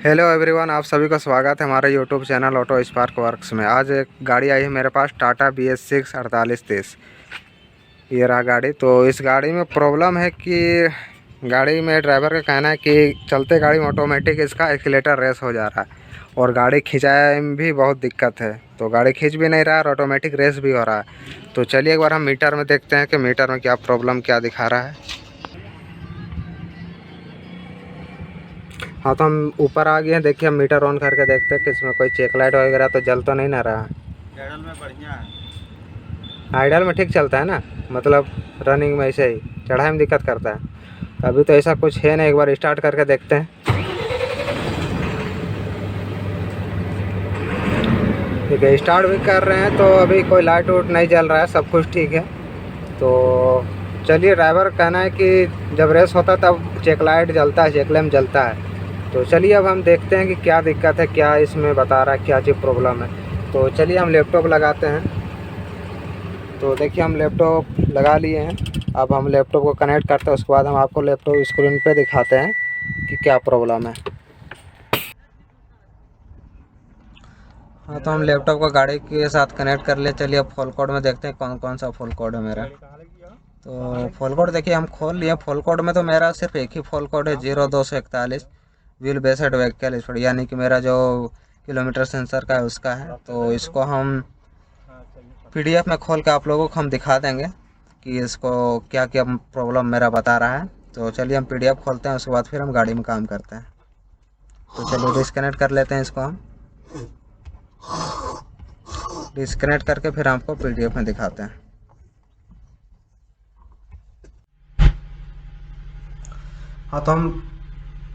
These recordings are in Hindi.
हेलो एवरीवन, आप सभी का स्वागत है हमारे YouTube channel auto spark works में। आज एक गाड़ी आई है मेरे पास, टाटा BS6 4830। ये रहा गाड़ी। तो इस गाड़ी में प्रॉब्लम है कि गाड़ी में ड्राइवर का कहना है कि चलते गाड़ी में ऑटोमेटिक इसका एक्सीलेटर रेस हो जा रहा है और गाड़ी खिंचाए में भी बहुत दिक्कत है। तो गाड़ी खींच भी नहीं रहा और ऑटोमेटिक रेस भी हो रहा है। तो चलिए एक बार हम मीटर में देखते हैं कि मीटर में क्या प्रॉब्लम क्या दिखा रहा है। हाँ, तो हम ऊपर आ गए हैं। देखिए हम मीटर ऑन करके देखते हैं कि इसमें कोई चेक लाइट वगैरह तो जल तो नहीं ना रहा है। आइडल में बढ़िया है। आइडल में ठीक चलता है ना, मतलब रनिंग में ऐसे ही, चढ़ाई में दिक्कत करता है। तो अभी तो ऐसा कुछ है नहीं, एक बार स्टार्ट करके देखते हैं। ठीक है, स्टार्ट भी कर रहे हैं तो अभी कोई लाइट वोट नहीं जल रहा है, सब कुछ ठीक है। तो चलिए, ड्राइवर कहना है कि जब रेस होता है तब चेक लाइट जलता है, चेक लैम्प जलता है। तो चलिए अब हम देखते हैं कि क्या दिक्कत है, क्या इसमें बता रहा है, क्या चीज़ प्रॉब्लम है। तो चलिए हम लैपटॉप लगाते हैं। तो देखिए हम लैपटॉप लगा लिए हैं। अब हम लैपटॉप को कनेक्ट करते हैं, उसके बाद हम आपको लैपटॉप स्क्रीन पे दिखाते हैं कि क्या प्रॉब्लम है। हाँ, तो हम लैपटॉप को गाड़ी के साथ कनेक्ट कर लिए। चलिए अब फुल कोड में देखते हैं कौन कौन सा फुल कोड है मेरा। तो फुल कोड देखिए हम खोल लिए। फुल कोड में तो मेरा सिर्फ एक ही फुल कोड है, 0241 व्हील बेस्ड व्हीकल स्पीड, यानी कि मेरा जो किलोमीटर सेंसर का है उसका है। तो इसको हम PDF में खोल के आप लोगों को हम दिखा देंगे कि इसको क्या क्या प्रॉब्लम मेरा बता रहा है। तो चलिए हम PDF खोलते हैं, उसके बाद फिर हम गाड़ी में काम करते हैं। तो चलिए डिस्कनेक्ट कर लेते हैं इसको हम। डिस्कनेक्ट करके फिर आपको PDF में दिखाते हैं। हाँ, तो हम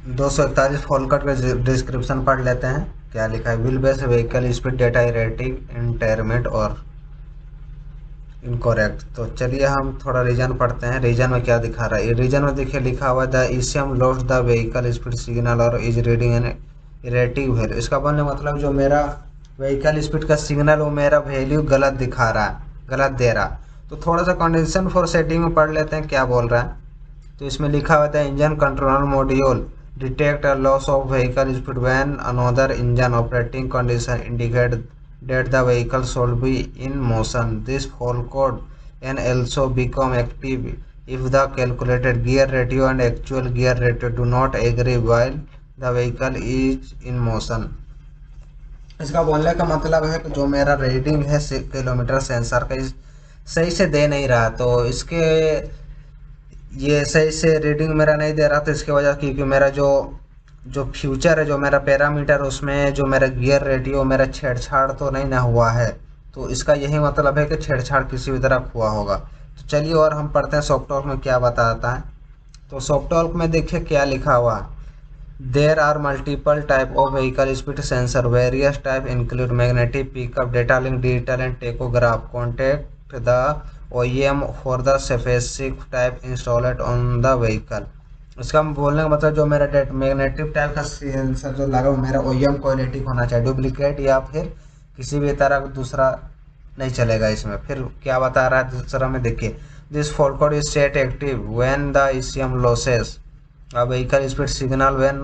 241 फॉलकट का डिस्क्रिप्शन पढ़ लेते हैं। क्या लिखा है? Wheel base vehicle speed data erratic intermittent और इनकोरेक्ट। तो चलिए हम थोड़ा रीजन पढ़ते हैं। रीजन में क्या दिखा रहा है? ये रीजन में देखिए लिखा हुआ है the ECM lost the vehicle speed signal और इज रीडिंग एन इरेटिव वैल्यू। इसका बोलने मतलब जो मेरा व्हीकल स्पीड का सिग्नल वो मेरा वैल्यू गलत दिखा रहा है, गलत दे रहा। तो थोड़ा सा कंडीशन फॉर सेटिंग में पढ़ लेते हैं क्या बोल रहा है। तो इसमें लिखा हुआ था engine control module detect a loss of vehicle speed when another engine operating condition indicate that the vehicle should be in motion. This fault code can also become active if the calculated gear ratio and actual gear ratio do not agree while the vehicle is in motion. इसका बोलने का मतलब है कि जो मेरा रीडिंग है किलोमीटर सेंसर का सही से दे नहीं रहा। तो इसके ये सही से रीडिंग मेरा नहीं दे रहा था इसकी वजह, क्योंकि मेरा जो जो फ्यूचर है, जो मेरा पैरामीटर, उसमें जो मेरा गियर रेडियो मेरा छेड़छाड़ तो नहीं ना हुआ है। तो इसका यही मतलब है कि छेड़छाड़ किसी भी तरह हुआ होगा। तो चलिए और हम पढ़ते हैं सॉफ्टवेयर में क्या बताता है। तो सॉफ्टवेयर में देखिए क्या लिखा हुआ। There are multiple type of vehicle speed sensor, various type include magnetic pickup, data link, digital and tachograph. Contact the OEM for the specific type installed on the vehicle. इसका बोलने का मतलब जो मेरा मैग्नेटिक टाइप का सेंसर जो लगा वो मेरा OEM क्वालिटी होना चाहिए, डुप्लीकेट या फिर किसी भी तरह का दूसरा नहीं चलेगा इसमें। फिर क्या बता रहा है दूसरा में देखिए, this fault code is set active when the ECM losses a vehicle speed signal when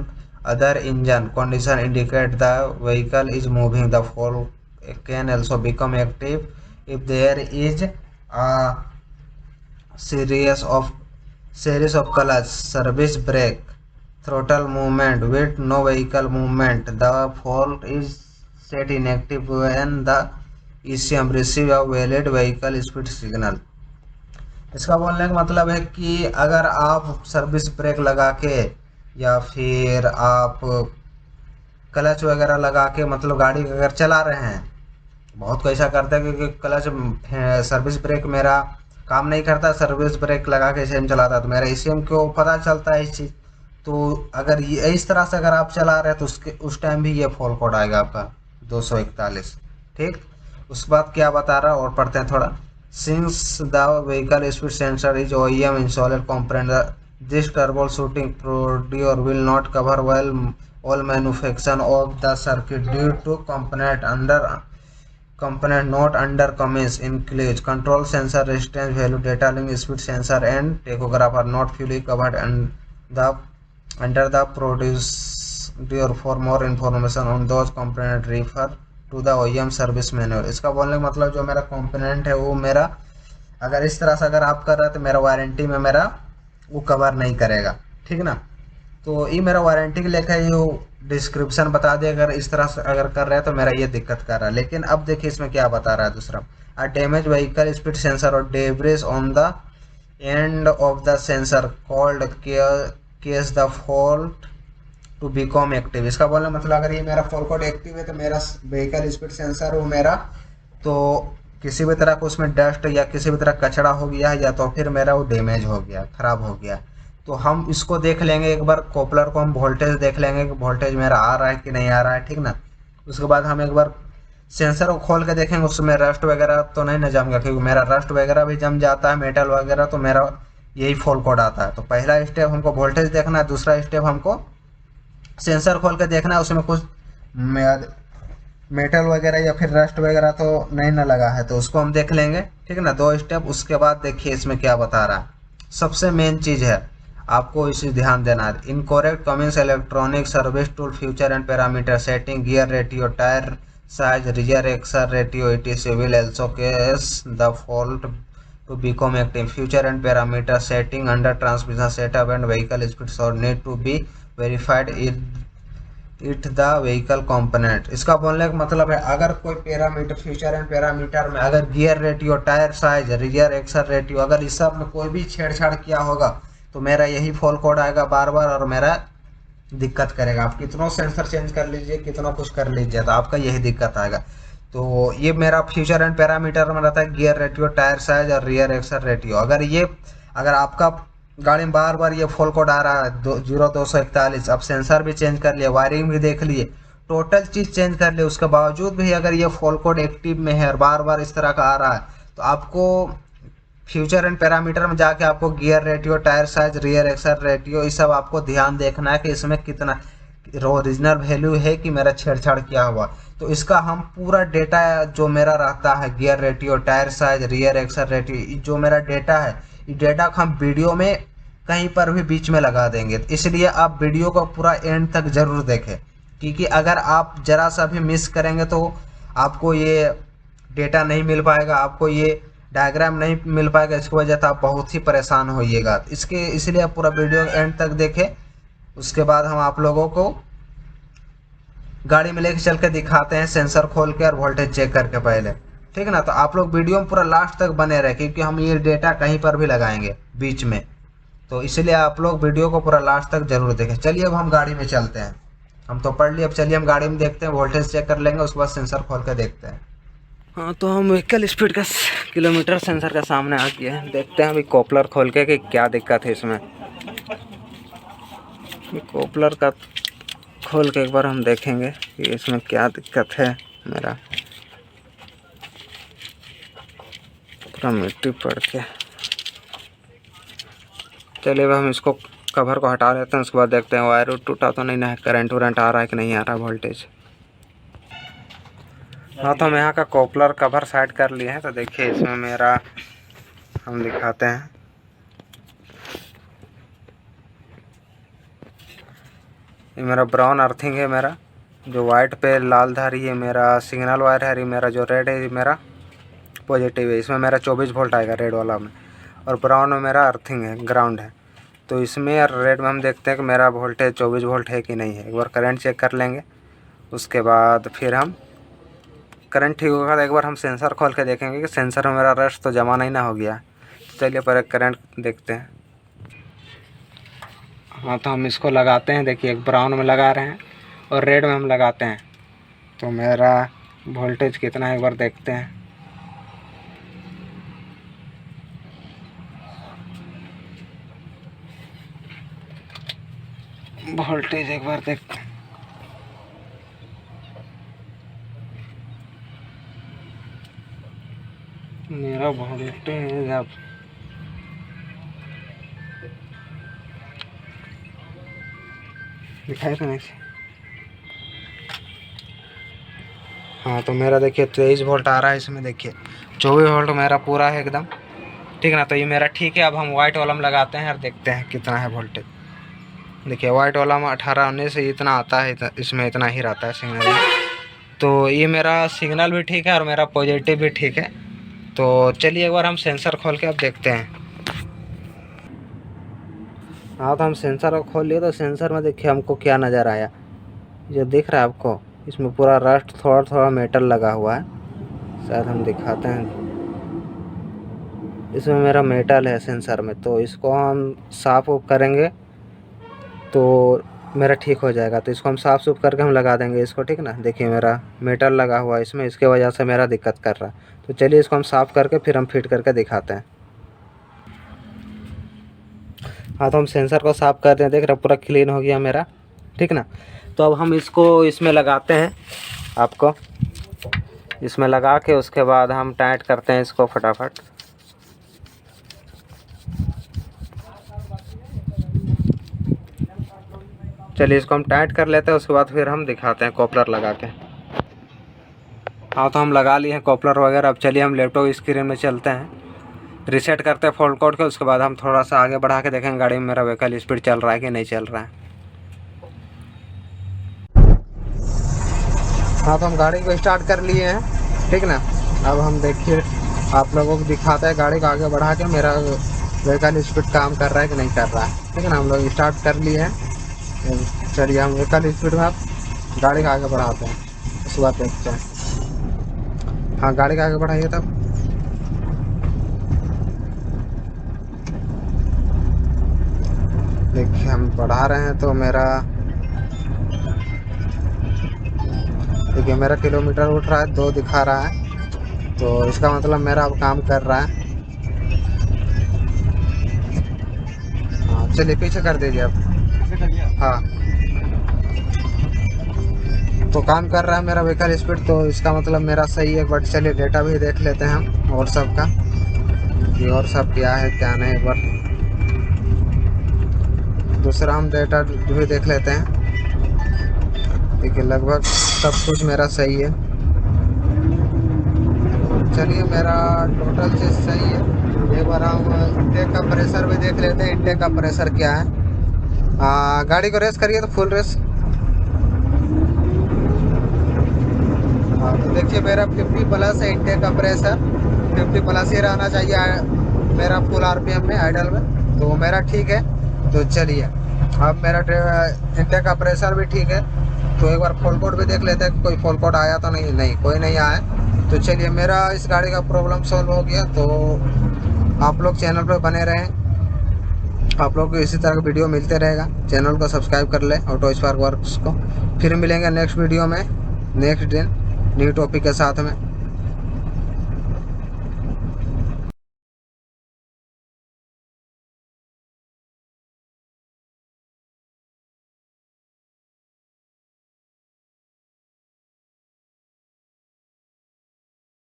other engine condition indicate the vehicle is moving. The fault can also become active if there is a series of clutch, service brake, throttle movement with no vehicle movement. The fault is set inactive when the ECM receive a valid vehicle speed signal. इसका बोलने का मतलब है कि अगर आप सर्विस ब्रेक लगा के या फिर आप क्लच वगैरह लगा के मतलब गाड़ी अगर चला रहे हैं, बहुत कोई ऐसा करता है क्योंकि क्लच सर्विस ब्रेक मेरा काम नहीं करता, सर्विस ब्रेक लगा के सेम चलाता है, तो मेरा ECM को पता चलता है इस चीज़। तो अगर ये इस तरह से अगर आप चला रहे हैं तो उस टाइम भी ये फॉल कोड आएगा आपका 241। ठीक, उसके बाद क्या बता रहा है और पढ़ते हैं थोड़ा। Since the vehicle speed sensor is OEM installed component, this troubleshooting procedure will not cover well all manufacturing of the circuit due to component not under Cummins includes control sensor, resistance value, data link, speed sensor, and tachograph are not fully covered and the under the produce for more information on those component refer to the OEM service manual. इसका बोलने का मतलब जो मेरा कंपोनेंट है वो मेरा अगर इस तरह से अगर आप कर रहे हैं तो मेरा वारंटी में मेरा वो कवर नहीं करेगा, ठीक ना। तो ये मेरा वारंटी के लेकर ये डिस्क्रिप्शन बता दे, अगर इस तरह से अगर कर रहे हैं तो मेरा ये दिक्कत कर रहा है। लेकिन अब देखिए इसमें क्या बता रहा है दूसरा, a damage vehicle speed sensor और debris on the end of the sensor could cause the fault to become active. इसका बोलने मतलब अगर ये मेरा फॉल कोड एक्टिव है तो मेरा व्हीकल स्पीड सेंसर वो मेरा तो किसी भी तरह का उसमें डस्ट या किसी भी तरह कचरा हो गया है या तो फिर मेरा वो डैमेज हो गया, खराब हो गया। तो हम इसको देख लेंगे एक बार, कोपलर को हम वोल्टेज देख लेंगे कि वोल्टेज मेरा आ रहा है कि नहीं आ रहा है, ठीक ना। उसके बाद हम एक बार सेंसर को खोल के देखेंगे, उसमें रस्ट वगैरह तो नहीं न जमेगा, क्योंकि मेरा रस्ट वगैरह भी जम जाता है मेटल वगैरह, तो मेरा यही फॉल कोड आता है। तो पहला स्टेप हमको वोल्टेज देखना है, दूसरा स्टेप हमको सेंसर खोल के देखना है उसमें कुछ मेटल वगैरह या फिर रस्ट वगैरह तो नहीं ना लगा है, तो उसको हम देख लेंगे, ठीक है ना। 2 स्टेप। उसके बाद देखिए इसमें क्या बता रहा है। सबसे मेन चीज़ है आपको इसे ध्यान देना है, incorrect Cummins electronic service tool feature and parameter setting gear ratio tyre size rear axle ratio etc will also cause the fault to become active. Future and parameter setting under transmission setup and vehicle speed should need to be verified it the vehicle component. इसका बोलने का मतलब है अगर कोई पैरामीटर फ्यूचर एंड पैरामीटर में अगर gear ratio tyre size rear axle ratio अगर इस सब में कोई भी छेड़छाड़ किया होगा तो मेरा यही फॉल कोड आएगा बार बार और मेरा दिक्कत करेगा। आप कितना सेंसर चेंज कर लीजिए, कितना कुछ कर लीजिए, तो आपका यही दिक्कत आएगा। तो ये मेरा फ्यूचर एंड पैरामीटर में रहता है गियर रेटियो टायर साइज और रियर एक्सल रेटियो। अगर आपका गाड़ी में बार बार ये फॉल कोड आ रहा है 0241, अब सेंसर भी चेंज कर लिए, वायरिंग भी देख लिए, टोटल चीज़ चेंज कर लिए, उसके बावजूद भी अगर ये फॉल कोड एक्टिव में है और बार बार इस तरह का आ रहा है तो आपको फ्यूचर एंड पैरामीटर में जाके आपको gear ratio tyre size rear axle ratio ये सब आपको ध्यान देखना है कि इसमें कितना ओरिजिनल वैल्यू है कि मेरा छेड़छाड़ किया हुआ। तो इसका हम पूरा डेटा जो मेरा रहता है gear ratio tyre size rear axle ratio जो मेरा डेटा है, ये डेटा को हम वीडियो में कहीं पर भी बीच में लगा देंगे। इसलिए आप वीडियो को पूरा एंड तक जरूर देखें, क्योंकि अगर आप जरा सा भी मिस करेंगे तो आपको ये डेटा नहीं मिल पाएगा, आपको ये डायग्राम नहीं मिल पाएगा। इसकी वजह से आप बहुत ही परेशान होइएगा। इसलिए आप पूरा वीडियो एंड तक देखें। उसके बाद हम आप लोगों को गाड़ी में लेके चल के दिखाते हैं सेंसर खोल के और वोल्टेज चेक करके पहले, ठीक है ना। तो आप लोग वीडियो में पूरा लास्ट तक बने रहे, क्योंकि हम ये डेटा कहीं पर भी लगाएंगे बीच में, तो इसलिए आप लोग वीडियो को पूरा लास्ट तक जरूर देखें। चलिए अब हम गाड़ी में चलते हैं, हम तो पढ़ लिए, अब चलिए हम गाड़ी में देखते हैं, वोल्टेज चेक कर लेंगे, उसके बाद सेंसर खोल के देखते हैं। हाँ, तो हम व्हीकल स्पीड का किलोमीटर सेंसर का सामने आ गया है। देखते हैं अभी कोपलर खोल के कि क्या दिक्कत है इसमें। कोपलर का खोल के एक बार हम देखेंगे कि इसमें क्या दिक्कत है। मेरा पूरा मिट्टी पड़ के, चलिए हम इसको कवर को हटा लेते हैं, उसके बाद देखते हैं वायर टूटा तो नहीं है, करंट वरेंट आ रहा है कि नहीं आ रहा वोल्टेज। हाँ, तो हम यहाँ का कोपलर कवर साइड कर लिए हैं। तो देखिए इसमें मेरा हम दिखाते हैं, ये मेरा ब्राउन अर्थिंग है, मेरा जो वाइट पे लाल धारी है मेरा सिग्नल वायर है, मेरा जो रेड है मेरा पॉजिटिव है। इसमें मेरा 24 वोल्ट आएगा रेड वाला में, और ब्राउन में मेरा अर्थिंग है, ग्राउंड है। तो इसमें और रेड में हम देखते हैं कि मेरा वोल्टेज 24 वोल्ट है कि नहीं है। एक बार करंट चेक कर लेंगे, उसके बाद फिर हम करंट ठीक होगा तो एक बार हम सेंसर खोल के देखेंगे कि सेंसर में मेरा रस्ट तो जमा नहीं ना हो गया। तो चलिए पर एक करंट देखते हैं। हाँ, तो हम इसको लगाते हैं, देखिए एक ब्राउन में लगा रहे हैं और रेड में हम लगाते हैं, तो मेरा वोल्टेज कितना है एक बार देखते हैं। वोल्टेज एक बार देखते हैं, मेरा वोल्टेज अब दिखाई तो नहीं। हाँ, तो मेरा देखिए 23 वोल्ट आ रहा है इसमें, देखिए 24 वोल्ट मेरा पूरा है एकदम, ठीक है ना। तो ये मेरा ठीक है। अब हम वाइट वाला में लगाते हैं और देखते हैं कितना है वोल्टेज। देखिए वाइट वाला में 18-19 इतना आता है, इसमें इतना ही रहता है सिग्नल में। तो ये मेरा सिग्नल भी ठीक है और मेरा पॉजिटिव भी ठीक है। तो चलिए एक बार हम सेंसर खोल के अब देखते हैं। हाँ, तो हम सेंसर को खोल लिए, तो सेंसर में देखिए हमको क्या नज़र आया। जो दिख रहा है आपको, इसमें पूरा रस्ट थोड़ा थोड़ा मेटल लगा हुआ है। शायद हम दिखाते हैं, इसमें मेरा मेटल है सेंसर में। तो इसको हम साफ करेंगे तो मेरा ठीक हो जाएगा। तो इसको हम साफ सुफ करके हम लगा देंगे इसको, ठीक ना। देखिए मेरा मेटल लगा हुआ है इसमें, इसके वजह से मेरा दिक्कत कर रहा है। तो चलिए इसको हम साफ़ करके फिर हम फिट करके दिखाते हैं। हाँ, तो हम सेंसर को साफ़ करते हैं। देख रहे पूरा क्लीन हो गया मेरा, ठीक ना। तो अब हम इसको इसमें लगाते हैं। आपको इसमें लगा के उसके बाद हम टाइट करते हैं इसको फटाफट। चलिए इसको हम टाइट कर लेते हैं, उसके बाद फिर हम दिखाते हैं कॉपलर लगा के। हाँ, तो हम लगा लिए हैं कॉपलर वगैरह। अब चलिए हम लैपटॉप स्क्रीन में चलते हैं, रीसेट करते हैं फॉल्ट कोड के। उसके बाद हम थोड़ा सा आगे बढ़ा के देखेंगे गाड़ी में मेरा व्हीकल स्पीड चल रहा है कि नहीं चल रहा है। हाँ, तो हम गाड़ी को स्टार्ट कर लिए हैं, ठीक ना। अब हम देखिए आप लोगों को दिखाते हैं गाड़ी को आगे बढ़ा के मेरा व्हीकल स्पीड काम कर रहा है कि नहीं कर रहा है, ठीक है ना। हम लोग स्टार्ट कर लिए हैं। चलिए हम व्हीकल स्पीड में आप गाड़ी का आगे बढ़ाते हैं, उसके बाद देखते हैं। हाँ, गाड़ी का आगे बढ़ाइए तब। देखिए हम बढ़ा रहे हैं तो मेरा, देखिए मेरा किलोमीटर उठ रहा है, 2 दिखा रहा है। तो इसका मतलब मेरा अब काम कर रहा है। हाँ, चलिए पीछे कर दीजिए अब। हाँ, तो काम कर रहा है मेरा व्हीकल स्पीड, तो इसका मतलब मेरा सही है। बट चलिए डेटा भी देख लेते हैं हम और सब का, कि और सब क्या है क्या नहीं। एक बार दूसरा हम डेटा भी देख लेते हैं। देखिए लगभग सब कुछ मेरा सही है। चलिए मेरा टोटल चीज़ सही है। एक बार हम इंटेक का प्रेशर भी देख लेते हैं, इंटेक का प्रेशर क्या है। गाड़ी को रेस करिए तो फुल रेस। हाँ, तो देखिए मेरा 50+ है इंटेक का प्रेशर, 50+ ही रहना चाहिए मेरा फुल RPM में, आइडल में। तो मेरा ठीक है। तो चलिए अब मेरा इंटेक का प्रेशर भी ठीक है। तो एक बार फॉल कोड भी देख लेते हैं, कोई फॉल कोड आया तो नहीं, कोई नहीं आया। तो चलिए मेरा इस गाड़ी का प्रॉब्लम सॉल्व हो गया। तो आप लोग चैनल पर बने रहें, आप लोग को इसी तरह का वीडियो मिलते रहेगा। चैनल को सब्सक्राइब कर ले ऑटो स्पार्क वर्क्स को। फिर मिलेंगे नेक्स्ट वीडियो में, नेक्स्ट दिन न्यू टॉपिक के साथ में।